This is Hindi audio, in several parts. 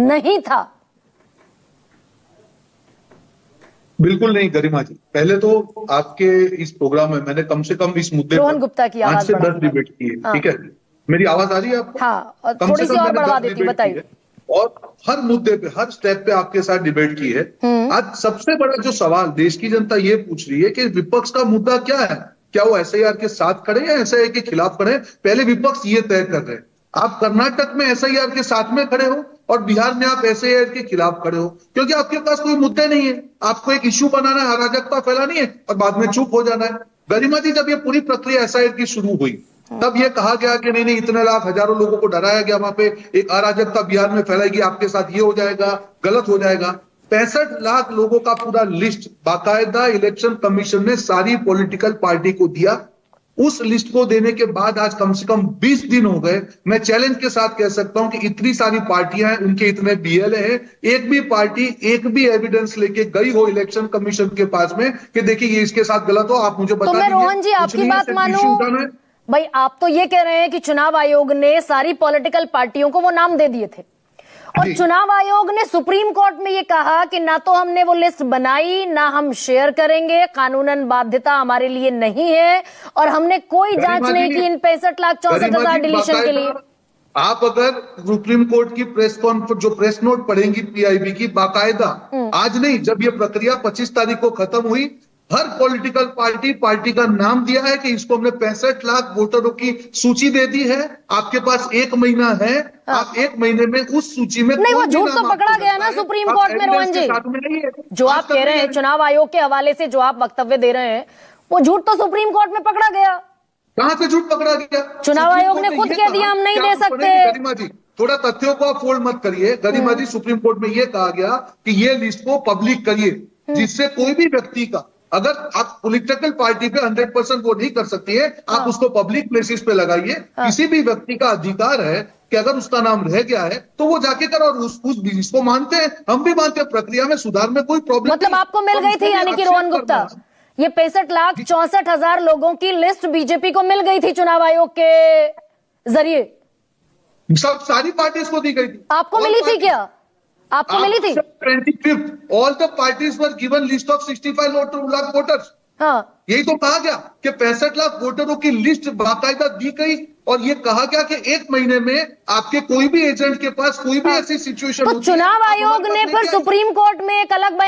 नहीं था? बिल्कुल नहीं गरिमा जी। पहले तो आपके इस प्रोग्राम में मैंने कम से कम इस मुद्दे रोहन पर गुप्ता की 5 आवाज से बढ़ा 10 डिबेट की है। हाँ। ठीक है, मेरी आवाज आ रही है आपको? हाँ, और कम थोड़ी से सी कम और मैंने बढ़वा 10 देती हूँ, डिबेट की बताइए। है और हर मुद्दे पे, हर स्टेप पे आपके साथ डिबेट की है। आज सबसे बड़ा जो सवाल देश की जनता ये पूछ रही है कि विपक्ष का मुद्दा क्या है। क्या वो एसआईआर के साथ खड़े या एसआईआर के खिलाफ खड़े? पहले विपक्ष ये तय कर रहे हैं। आप कर्नाटक में एसआईआर के साथ में खड़े हो और बिहार में आप एसआईआर के खिलाफ खड़े हो, क्योंकि आपके पास कोई मुद्दे नहीं है। आपको एक इश्यू बनाना है, अराजकता फैलानी है और बाद में चुप हो जाना है। गरिमा जी, जब ये पूरी प्रक्रिया एसआईआर की शुरू हुई तब ये कहा गया कि नहीं नहीं, इतने लाख हजारों लोगों को डराया गया, वहां पे एक अराजकता बिहार में फैलाएगी, आपके साथ ये हो जाएगा, गलत हो जाएगा। 65 लाख लोगों का पूरा लिस्ट बाकायदा इलेक्शन कमीशन ने सारी पॉलिटिकल पार्टी को दिया। उस लिस्ट को देने के बाद आज कम से कम 20 दिन हो गए। मैं चैलेंज के साथ कह सकता हूं कि इतनी सारी पार्टियां हैं, उनके इतने बीएलए हैं, एक भी पार्टी एक भी एविडेंस लेके गई हो इलेक्शन कमीशन के पास में कि देखिए ये इसके साथ गलत हो, आप मुझे बता तो मैं दीजिए। रोहन जी कुछ आपकी नहीं है, बात सिर्फ मानूं, इश्यू उठाना है। भाई आप तो ये कह रहे हैं कि चुनाव आयोग ने सारी पॉलिटिकल पार्टियों को वो नाम दे दिए थे और जी। चुनाव आयोग ने सुप्रीम कोर्ट में ये कहा कि ना तो हमने वो लिस्ट बनाई, ना हम शेयर करेंगे, कानूनन बाध्यता हमारे लिए नहीं है और हमने कोई जांच गरिमा नहीं जी, की इन 65,64,000 डिलीशन के लिए। आप अगर सुप्रीम कोर्ट की प्रेस कॉन्फ्रेंस जो प्रेस नोट पढ़ेंगी पीआईबी की, बाकायदा आज नहीं, जब ये प्रक्रिया 25 तारीख को खत्म हुई, हर पॉलिटिकल पार्टी का नाम दिया है कि इसको हमने 65 लाख वोटरों की सूची दे दी है, आपके पास 1 महीना है। आप 1 महीने में उस सूची में नहीं, वो कोई भी झूठ तो नाम पकड़ा आपको गया ना लगता है, सुप्रीम आप कोर्ट में एविडेंस रोहन के जी। साथ में नहीं है। जो आज आप तक कह रहे नहीं हैं है। चुनाव आयोग के हवाले से जो आप वक्तव्य दे रहे हैं, वो झूठ तो सुप्रीम कोर्ट में पकड़ा गया। कहां से झूठ पकड़ा गया? चुनाव सुप्रीम आयोग कोर्ट ने खुद ये कह कहा दिया हम नहीं कि दे आप सकते। पढ़ेंगे। गरिमा जी, थोड़ा तथ्यों को आप फोल्ड मत करिए। गरिमा जी, सुप्रीम कोर्ट में यह कहा गया कि ये लिस्ट को पब्लिक करिए, जिससे कोई भी व्यक्ति का, अगर आप पॉलिटिकल पार्टी पे 100% वोट नहीं कर सकती है, आप उसको पब्लिक प्लेसेस पे लगाइए। किसी भी व्यक्ति का अधिकार है कि अगर उसका नाम रह गया है तो वो जाके कर, और उस जिसको मानते हैं, हम भी मानते हैं, प्रक्रिया में सुधार में कोई प्रॉब्लम मतलब नहीं। आपको मिल और गई उसको थी, भी यानी कि आक्षेप रोहन गुप्ता, करना। ये 65,64,000 लोगों की लिस्ट बीजेपी को मिल गई थी चुनाव आयोग के जरिए? सब सारी पार्टीज को दी गई थी। आपको मिली थी क्या? आपको मिली थी? 25th all the parties were given list of 65 lakh voters. हाँ, यही तो कहा गया कि 65 लाख वोटरों की लिस्ट बाकायदा दी गई और ये कहा गया कि 1 महीने में आपके कोई भी एजेंट के पास कोई भी ऐसी सिचुएशन तो चुनाव आयोग ने फिर सुप्रीम कोर्ट में एक अलग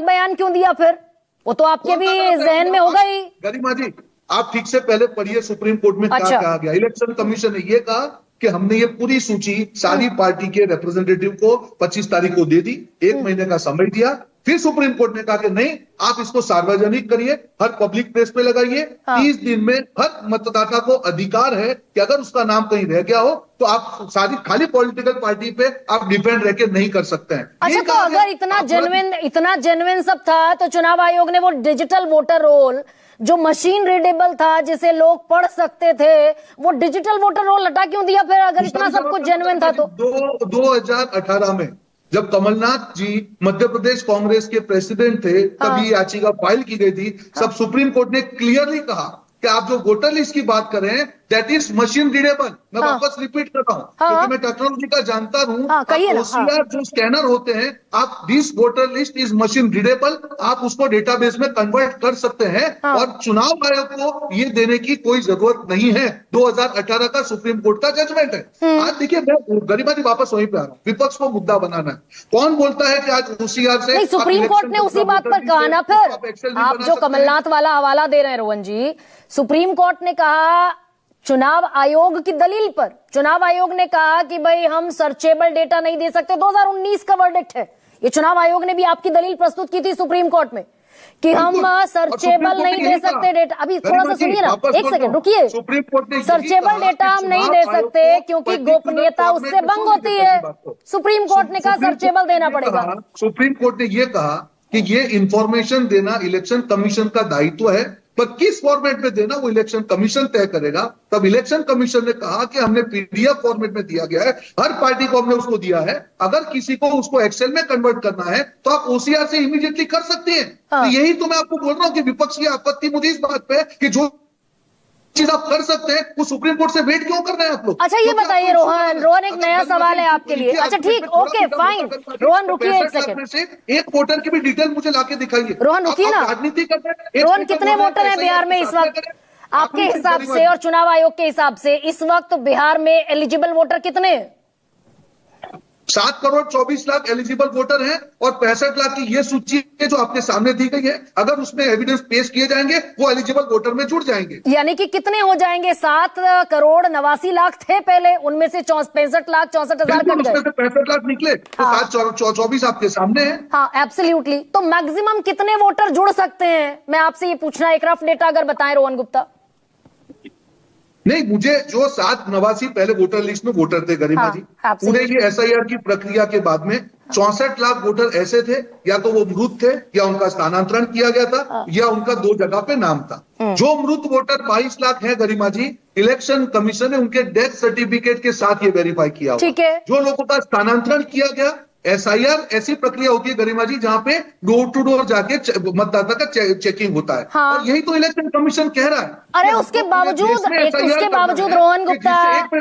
बयान क्यों दिया फिर? वो तो आपके भी जहन में होगा ही। गरिमा जी, आप ठीक से पहले पढ़िए सुप्रीम कोर्ट में क्या कहा गया। इलेक्शन कमीशन ने यह कहा कि हमने ये पूरी सूची सारी पार्टी के रिप्रेजेंटेटिव को 25 तारीख को दे दी, 1 महीने का समय दिया। फिर सुप्रीम कोर्ट ने कहा कि नहीं, आप इसको सार्वजनिक करिए, हर पब्लिक प्लेस पे लगाइए। 30 दिन में हर मतदाता को अधिकार है कि अगर उसका नाम कहीं रह गया हो तो आप सारी खाली पॉलिटिकल पार्टी पे आप डिपेंड रह के नहीं कर सकते हैं। अच्छा, तो अगर इतना जेन्युइन सब था तो चुनाव आयोग ने वो डिजिटल वोटर रोल जो मशीन रीडेबल था, जिसे लोग पढ़ सकते थे, वो डिजिटल वोटर रोल हटा क्यों दिया फिर, अगर इतना सब कुछ जेन्युइन था तो? 2018 में जब कमलनाथ जी मध्य प्रदेश कांग्रेस के प्रेसिडेंट थे, तभी याचिका फाइल की गई थी। सब सुप्रीम कोर्ट ने क्लियरली कहा कि आप जो वोटर लिस्ट की बात कर रहे हैं, दैट इज मशीन रीडेबल। मैं वापस रिपीट कर रहा हूं, क्योंकि मैं टेक्नोलॉजी का जानता हूं। ओसीआर जो स्कैनर होते हैं, आप this voter list is machine readable, आप उसको डेटाबेस में कन्वर्ट कर सकते हैं और चुनाव आयोग को ये देने की कोई जरूरत नहीं है। 2018 का सुप्रीम कोर्ट का जजमेंट है। आज देखिए, मैं गरिमा जी वापस वहीं पे आ रहा हूं, विपक्ष को मुद्दा बनाना है। कौन बोलता है कि आज ओसीआर से नहीं, सुप्रीम कोर्ट ने उसी बात पर कहा ना फिर। आप जो कमलनाथ वाला हवाला दे रहे हैं रोहन जी, सुप्रीम कोर्ट ने कहा चुनाव आयोग की दलील पर, चुनाव आयोग ने कहा कि भाई हम सर्चेबल डेटा नहीं दे सकते। 2019 का वर्डिक्ट है ये। चुनाव आयोग ने भी आपकी दलील प्रस्तुत की थी सुप्रीम कोर्ट में कि हम सर्चेबल नहीं दे सकते डेटा। अभी थोड़ा सा सुनिए ना, एक सेकंड रुकिए। सुप्रीम कोर्ट ने सर्चेबल डेटा हम नहीं दे सकते क्योंकि गोपनीयता उससे भंग होती है। सुप्रीम कोर्ट ने कहा सर्चेबल देना पड़ेगा। सुप्रीम कोर्ट ने यह कहा कि ये इंफॉर्मेशन देना इलेक्शन कमीशन का दायित्व है, पर किस फॉर्मेट में देना वो इलेक्शन कमीशन तय करेगा। तब इलेक्शन कमीशन ने कहा कि हमने पीडीएफ फॉर्मेट में दिया गया है, हर पार्टी को हमने उसको दिया है, अगर किसी को उसको एक्सेल में कन्वर्ट करना है तो आप ओसीआर से इमीडिएटली कर सकते हैं। तो यही तो मैं आपको बोल रहा हूं कि विपक्ष की आपत्ति मुझे इस बात पे कि जो चीज आप कर सकते हैं, वो सुप्रीम कोर्ट से वेट क्यों कर रहे हैं आप लोग? अच्छा ये बताइए रोहन, एक नया सवाल है आपके लिए। अच्छा ठीक, ओके फाइन, रोहन रुकिए एक सेकंड। एक वोटर की भी डिटेल मुझे लाके दिखाइए। रोहन रुकिए ना, राजनीति कर रहे हैं। रोहन कितने वोटर हैं बिहार में इस वक्त आपके हिसाब से और चुनाव आयोग के हिसाब से? इस वक्त बिहार में एलिजिबल वोटर कितने हैं? 7,24,00,000 एलिजिबल वोटर हैं और 65 लाख की ये सूची है जो आपके सामने दी गई है। अगर उसमें एविडेंस पेश किए जाएंगे वो एलिजिबल वोटर में जुड़ जाएंगे। यानी कि कितने हो जाएंगे? 7,89,00,000 थे पहले, उनमें से 65,64,000 कट गए। 65 लाख निकले तो 7,24 आपके सामने है। हाँ एब्सोल्युटली। तो मैक्सिमम कितने वोटर जुड़ सकते हैं? मैं आपसे ये पूछना, एक रफ डेटा अगर बताएं रोहन गुप्ता। नहीं, मुझे जो 789 पहले वोटर लिस्ट में वोटर थे गरिमा जी, पूरे ये SIR की प्रक्रिया के बाद में 64 लाख वोटर ऐसे थे, या तो वो मृत थे या उनका स्थानांतरण किया गया था या उनका 2 जगह पे नाम था। जो मृत वोटर 22 लाख है गरिमा जी, इलेक्शन कमीशन ने उनके डेथ सर्टिफिकेट के साथ ये वेरीफाई किया। ठीक है। जो लोगों का स्थानांतरण किया गया, SIR ऐसी प्रक्रिया होती है गरिमा जी जहां पे डोर टू डोर जाके मतदाता का चेकिंग होता है। हाँ। और यही तो इलेक्शन कमीशन कह रहा है। अरे उसके बावजूद रोहन गुप्ता,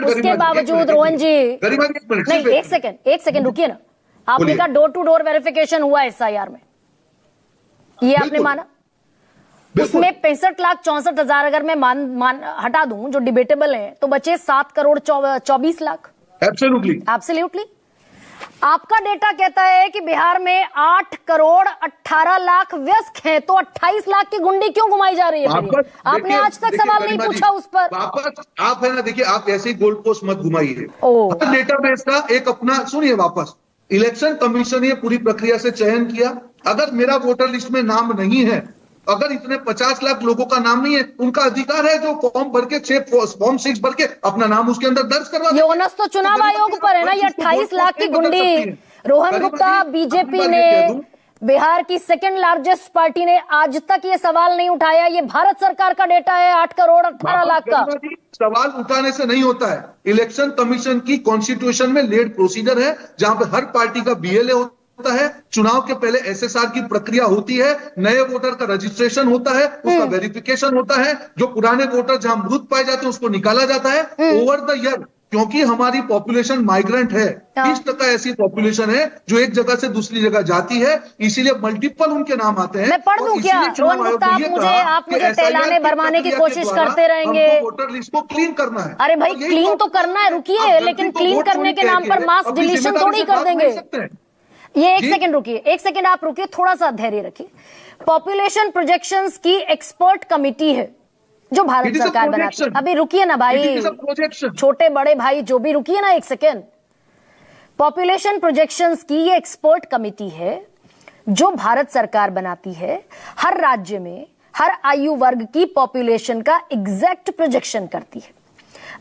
उसके बावजूद रोहन जी, नहीं एक सेकंड रुकिए ना। आपने कहा डोर टू डोर वेरिफिकेशन हुआ SIR में, ये आपने माना? उसमें 65,64,000 अगर मैं हटा दूं जो डिबेटेबल है तो बचे 7,24,00,000। एब्सोल्युटली। आपका डेटा कहता है कि बिहार में 8,18,00,000 व्यस्क हैं, तो 28 लाख की गुंडी क्यों घुमाई जा रही है? आपने आज तक सवाल नहीं पूछा उस पर। वापस आप है ना, देखिए आप ऐसे ही गोल्ड पोस्ट मत घुमाइए। डेटाबेस का एक अपना सुनिए। वापस इलेक्शन कमीशन ने पूरी प्रक्रिया से चयन किया। अगर मेरा वोटर लिस्ट में नाम नहीं है, अगर इतने 50 लाख लोगों का नाम नहीं है, उनका अधिकार है जो फॉर्म भर के फॉर्म 6 भर के अपना नाम उसके अंदर दर्ज करवा। ये ओनस तो चुनाव आयोग पर है ना। ये 28 लाख की गुंडी रोहन गुप्ता, बीजेपी ने, बिहार की सेकंड लार्जेस्ट पार्टी ने आज तक ये सवाल नहीं उठाया। ये भारत सरकार का डेटा है 8,18,00,000 का। सवाल उठाने से नहीं होता है। इलेक्शन कमीशन की कॉन्स्टिट्यूशन में लेड प्रोसीजर है जहां पे हर पार्टी का BLA होता है। चुनाव के पहले SSR की प्रक्रिया होती है, नए वोटर का रजिस्ट्रेशन होता है, उसका वेरिफिकेशन होता है। जो पुराने वोटर जहां मृत पाए जाते हैं उसको निकाला जाता है। ओवर द ईयर, क्योंकि हमारी पॉपुलेशन माइग्रेंट है, 30% ऐसी पॉपुलेशन है जो एक जगह से दूसरी जगह जाती है, इसीलिए मल्टीपल उनके नाम आते हैं। मैं पढ़ दूं क्या रोहन गुप्ता? आप मुझे टहलाने भरमाने की कोशिश करते रहेंगे। वोटर लिस्ट को क्लीन करना है। अरे भाई क्लीन तो करना है, रुकिए, लेकिन क्लीन करने के नाम पर मास डिलीशन थोड़ी कर देंगे। ये एक सेकंड रुकिए, एक सेकंड आप रुकिए, थोड़ा सा धैर्य रखिए। पॉपुलेशन प्रोजेक्शंस की एक्सपर्ट कमिटी है जो भारत सरकार बनाती है। अभी रुकिए ना भाई, छोटे बड़े भाई जो भी, रुकिए ना एक सेकेंड। पॉपुलेशन प्रोजेक्शंस की ये एक्सपर्ट कमिटी है जो भारत सरकार बनाती है। हर राज्य में हर आयु वर्ग की पॉपुलेशन का एग्जैक्ट प्रोजेक्शन करती है।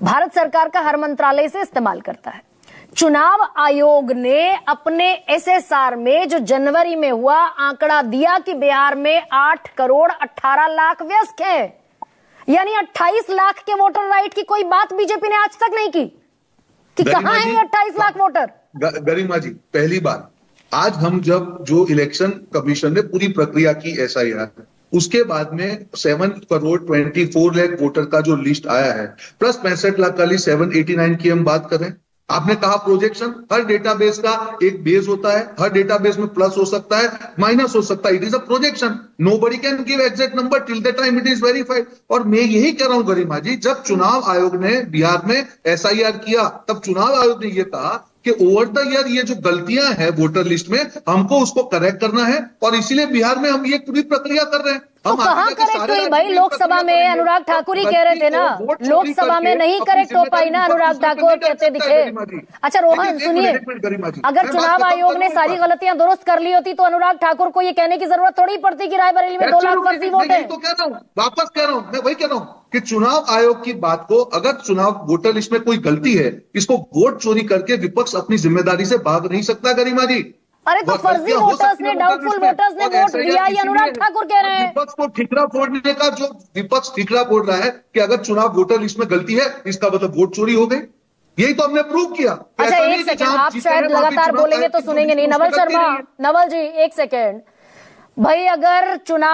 भारत सरकार का हर मंत्रालय से इस्तेमाल करता है। चुनाव आयोग ने अपने SSR में जो जनवरी में हुआ आंकड़ा दिया कि बिहार में 8,18,00,000 व्यस्क हैं, यानी 28 लाख के वोटर राइट की कोई बात बीजेपी ने आज तक नहीं की कि कहां है 28 लाख वोटर। गरिमा जी, पहली बात, आज हम जब जो इलेक्शन कमीशन ने पूरी प्रक्रिया की SIR, उसके बाद में 7,24,00,000 वोटर का जो लिस्ट आया है, प्लस 65 लाख का लिस्ट 789 की हम बात करें। आपने कहा प्रोजेक्शन, हर डेटाबेस का एक बेस होता है, हर डेटाबेस में प्लस हो सकता है, माइनस हो सकता है। It is a projection, nobody can give exact number till the time it is verified. और मैं यही कह रहा हूं गरिमा जी, जब चुनाव आयोग ने बिहार में SIR किया, तब चुनाव आयोग ने यह कहा कि ओवर द ईयर ये जो गलतियां हैं वोटर लिस्ट में, हमको उसको करेक्ट करना है, और इसीलिए बिहार में हम ये पूरी प्रक्रिया कर रहे हैं। तो कहां करेक्ट हुई भाई? लोकसभा में अनुराग ठाकुर ही कह रहे थे ना, लोकसभा में नहीं करेक्ट हो पाई ना, अनुराग ठाकुर कहते दिखे। अच्छा रोहन सुनिए, अगर चुनाव आयोग ने सारी गलतियां दुरुस्त कर ली होती तो अनुराग ठाकुर को ये कहने की जरूरत थोड़ी पड़ती कि रायबरेली में 2 लाख फर्जी वोट है। तो कह रहा हूं, वापस कह रहा हूं, मैं वही कह रहा हूं कि चुनाव आयोग की बात को, अगर चुनाव वोटर लिस्ट में कोई गलती है, इसको वोट चोरी करके विपक्ष अपनी जिम्मेदारी से भाग नहीं सकता गरिमा जी। अरे तो फर्जी वोटर्स ने, डाउटफुल वोटर्स ने वोट दिया, ये अनुराग ठाकुर कह रहे हैं। विपक्ष को ठिकरा फोड़ने का, जो विपक्ष ठिकरा फोड़ रहा है कि अगर चुनाव वोटर लिस्ट में गलती है इसका मतलब वोट चोरी हो गई, यही तो हमने प्रूव किया। अच्छा एक सेकंड, आप शायद लगातार बोलेंगे तो सुनेंगे नहीं। नवल शर्मा, नवल जी एक सेकंड भाई, अगर चुनाव